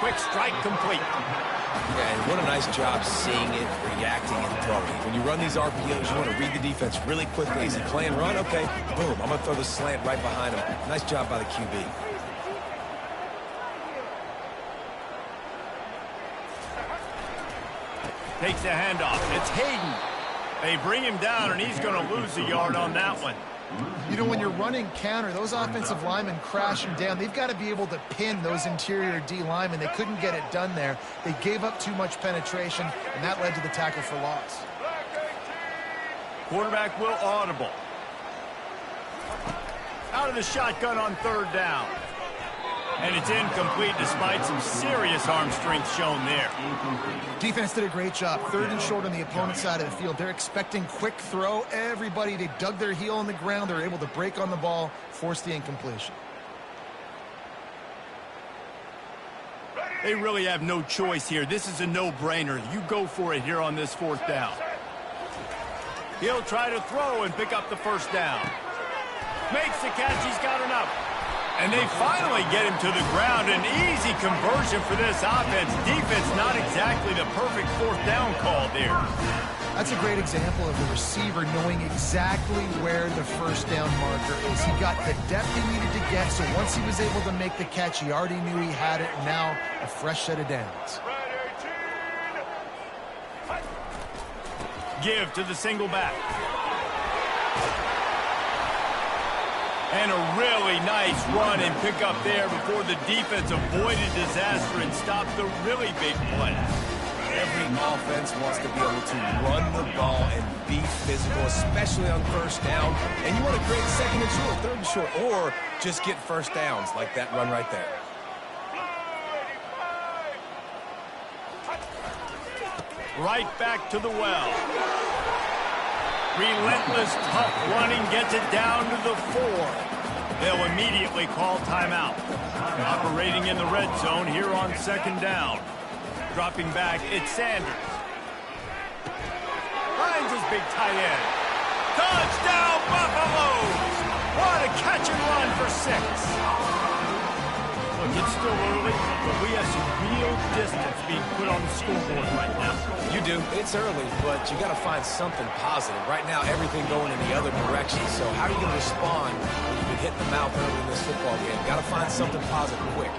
Quick strike complete. Yeah, and what a nice job seeing it, reacting, and throwing. When you run these RPOs, you want to read the defense really quickly. Is he playing run? Okay, boom. I'm going to throw the slant right behind him. Nice job by the QB. Takes the handoff. It's Hayden. They bring him down, and he's going to lose a yard on that one. You know, when you're running counter, those offensive linemen crashing down. They've got to be able to pin those interior D linemen. They couldn't get it done there. They gave up too much penetration, and that led to the tackle for loss. Quarterback will audible. Out of the shotgun on 3rd down. And it's incomplete despite some serious arm strength shown there. Defense did a great job. 3rd and short on the opponent's side of the field. They're expecting quick throw. Everybody, they dug their heel on the ground. They're able to break on the ball, force the incompletion. They really have no choice here. This is a no-brainer. You go for it here on this 4th down. He'll try to throw and pick up the 1st down. Makes the catch. He's got enough. And they finally get him to the ground. An easy conversion for this offense. Defense not exactly the perfect 4th down call there. That's a great example of the receiver knowing exactly where the first down marker is. He got the depth he needed to get, so once he was able to make the catch, he already knew he had it, and now a fresh set of downs. Give to the single back. And a really nice run and pick up there before the defense avoided disaster and stopped the really big play. Every offense wants to be able to run the ball and be physical, especially on first down. And you want to create second and short, third and short, or just get first downs like that run right there. Right back to the well. Relentless, tough running gets it down to the 4. They'll immediately call timeout. Operating in the red zone here on second down. Dropping back, it's Sanders. Finds his big tight end. Touchdown, Buffaloes! What a catch and run for 6. Look, it's still early, but we have some real distance being put on the scoreboard right now. You do. It's early, but you got to find something positive. Right now, everything going in the other direction. So how are you going to respond when you've been hitting the mouth early in this football game? Got to find something positive quick.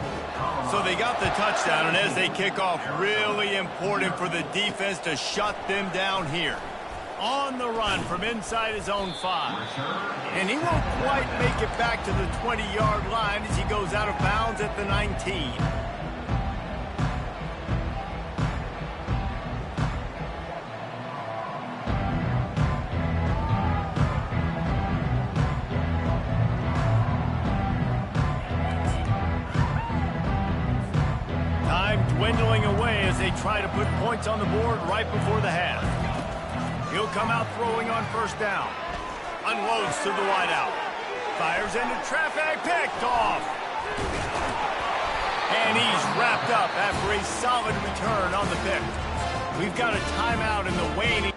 So they got the touchdown, and as they kick off, really important for the defense to shut them down here. On the run from inside his own 5. And he won't quite make it back to the 20-yard line as he goes out of bounds at the 19. Time dwindling away as they try to put points on the board right before the half. He'll come out throwing on first down. Unloads to the wideout. Fires into traffic. Picked off. And he's wrapped up after a solid return on the pick. We've got a timeout in the waning.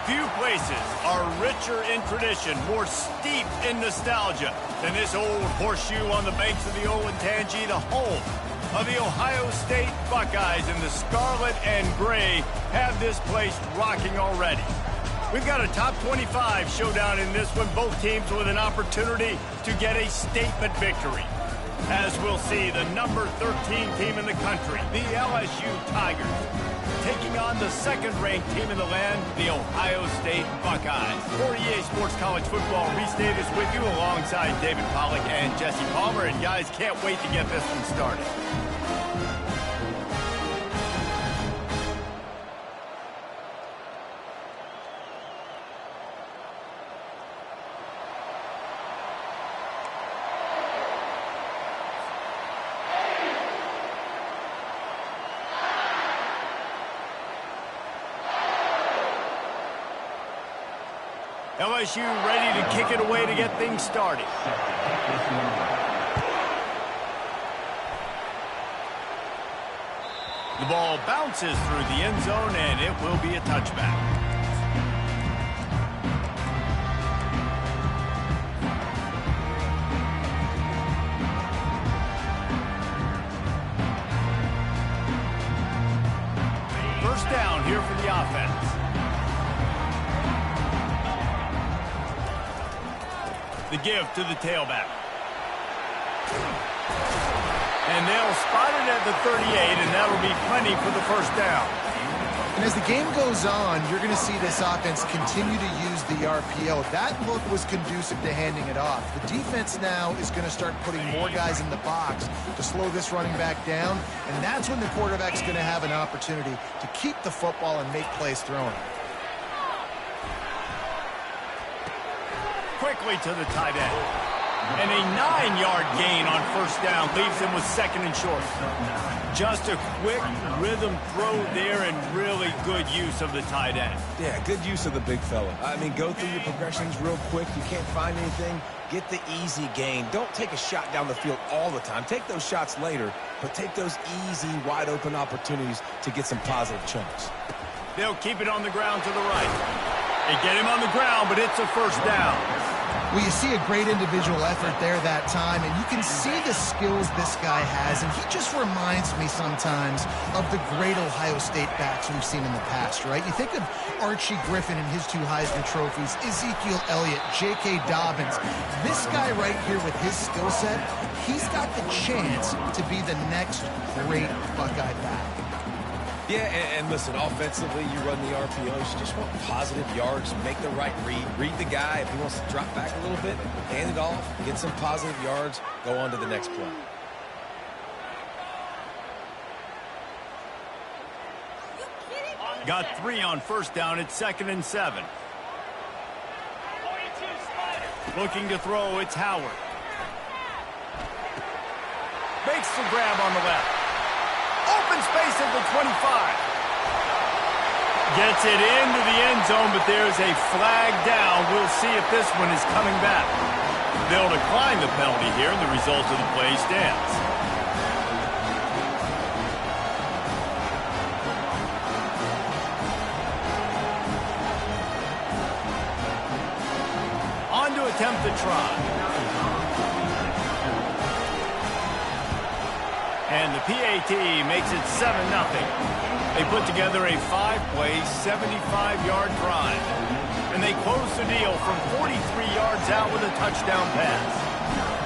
Few places are richer in tradition, more steeped in nostalgia than this old horseshoe on the banks of the Olentangy, the home of the Ohio State Buckeyes. And the scarlet and gray have this place rocking already. We've got a top 25 showdown in this one, both teams with an opportunity to get a statement victory. As we'll see, the number 13 team in the country, the LSU Tigers, taking on the second-ranked team in the land, the Ohio State Buckeyes. For EA Sports College Football, Reese Davis with you alongside David Pollack and Jesse Palmer. And guys, can't wait to get this one started. LSU ready to kick it away to get things started. The ball bounces through the end zone, and it will be a touchback. First down here for the offense. The give to the tailback. And they'll spot it at the 38, and that'll be plenty for the first down. And as the game goes on, you're going to see this offense continue to use the RPO. That look was conducive to handing it off. The defense now is going to start putting more guys in the box to slow this running back down, and that's when the quarterback's going to have an opportunity to keep the football and make plays throwing. Quickly to the tight end. And a 9-yard gain on first down leaves him with second and short. Just a quick rhythm throw there and really good use of the tight end. Yeah, good use of the big fella. I mean, go through your progressions real quick. You can't find anything. Get the easy gain. Don't take a shot down the field all the time. Take those shots later, but take those easy, wide-open opportunities to get some positive chunks. They'll keep it on the ground to the right. They get him on the ground, but it's a first down. Well, you see a great individual effort there that time, and you can see the skills this guy has, and he just reminds me sometimes of the great Ohio State backs we've seen in the past, right? You think of Archie Griffin and his 2 Heisman trophies, Ezekiel Elliott, J.K. Dobbins. This guy right here with his skill set, he's got the chance to be the next great Buckeye back. Yeah, and listen, offensively, you run the RPOs. You just want positive yards, make the right read. Read the guy. If he wants to drop back a little bit, hand it off, get some positive yards, go on to the next play. Got 3 on first down. It's 2nd and 7. Looking to throw, it's Howard. Makes the grab on the left. Open space at the 25. Gets it into the end zone, but there's a flag down. We'll see if this one is coming back. They'll decline the penalty here, and the result of the play stands. On to attempt the try. And the PAT makes it 7-0. They put together a 5-play, 75-yard drive. And they close the deal from 43 yards out with a touchdown pass.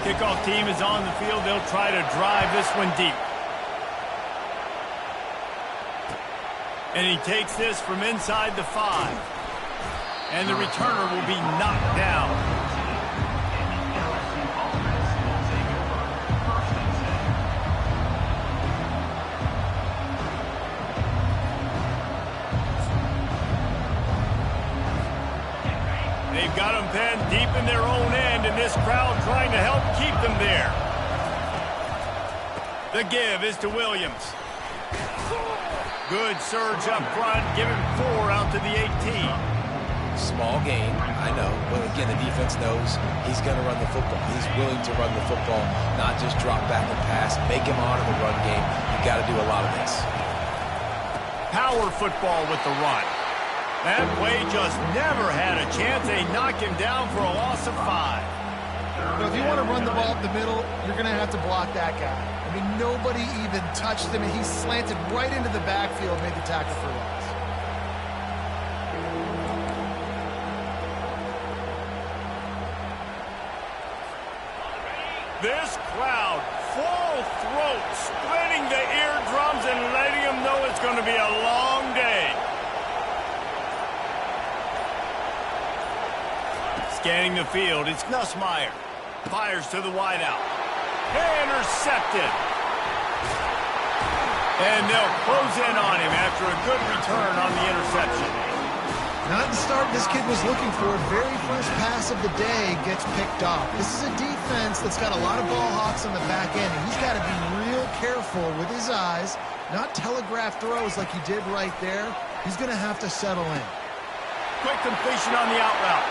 Kickoff team is on the field. They'll try to drive this one deep. And he takes this from inside the 5. And the returner will be knocked down. They've got them penned deep in their own end, and this crowd trying to help keep them there. The give is to Williams. Good surge up front, giving 4 out to the 18. Small gain, I know, but again, the defense knows he's going to run the football. He's willing to run the football, not just drop back and pass, make him honor the run game. You got to do a lot of this. Power football with the run. That play just never had a chance. They knock him down for a loss of 5. So if you want to run the ball up the middle, you're going to have to block that guy. I mean, nobody even touched him, and he slanted right into the backfield, made the tackle for loss. This crowd, full throat, splitting the eardrums and letting them know it's going to be a long day. Scanning the field, it's Nussmeier. Fires to the wideout. Intercepted. And they'll close in on him after a good return on the interception. Not the start this kid was looking for. Very first pass of the day gets picked off. This is a defense that's got a lot of ball hawks on the back end, and he's got to be real careful with his eyes, not telegraph throws like he did right there. He's going to have to settle in. Quick completion on the out route.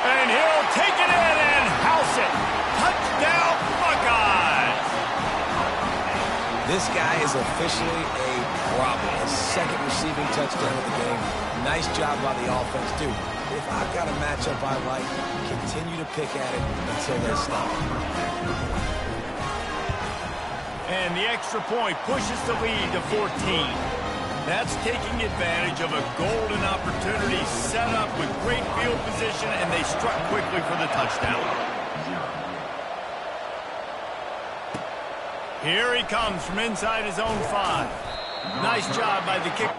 And he'll take it in and house it. Touchdown, Buckeyes! This guy is officially a problem. His second receiving touchdown of the game. Nice job by the offense, too. If I've got a matchup I like, continue to pick at it until they stop. And the extra point pushes the lead to 14. That's taking advantage of a golden opportunity set up with great field position, and they struck quickly for the touchdown. Here he comes from inside his own 5. Nice job by the kick.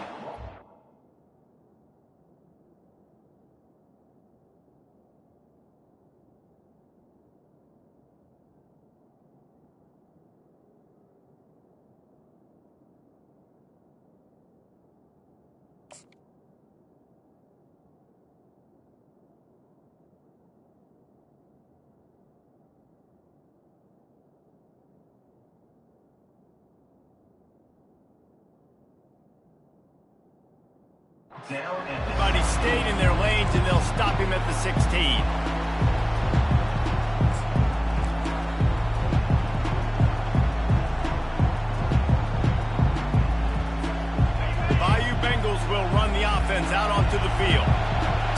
Everybody stayed in their lanes, and they'll stop him at the 16. The Bayou Bengals will run the offense out onto the field.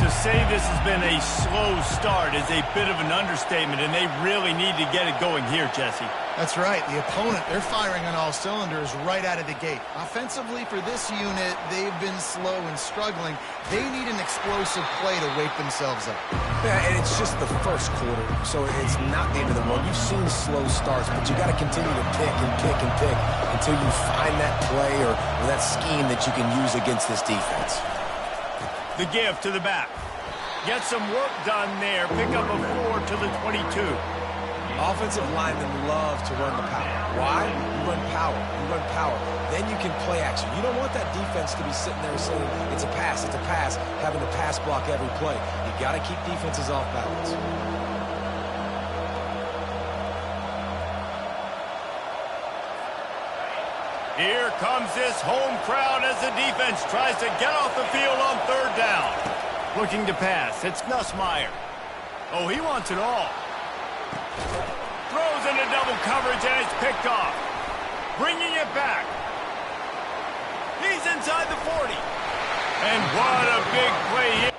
To say this has been a slow start is a bit of an understatement, and they really need to get it going here, Jesse. That's right. The opponent, they're firing on all cylinders right out of the gate. Offensively for this unit, they've been slow and struggling. They need an explosive play to wake themselves up. Yeah, and it's just the first quarter, so it's not the end of the world. You've seen slow starts, but you got to continue to pick and pick and pick until you find that play or that scheme that you can use against this defense. The give to the back. Get some work done there. Pick up a 4 to the 22. Offensive linemen love to run the power. Why? You run power. You run power. Then you can play action. You don't want that defense to be sitting there saying, it's a pass, having to pass block every play. You got to keep defenses off balance. Here comes this home crowd as the defense tries to get off the field on 3rd down. Looking to pass. It's Nussmeier. Oh, he wants it all. Throws into double coverage, and it's picked off. Bringing it back. He's inside the 40. And what a big play here.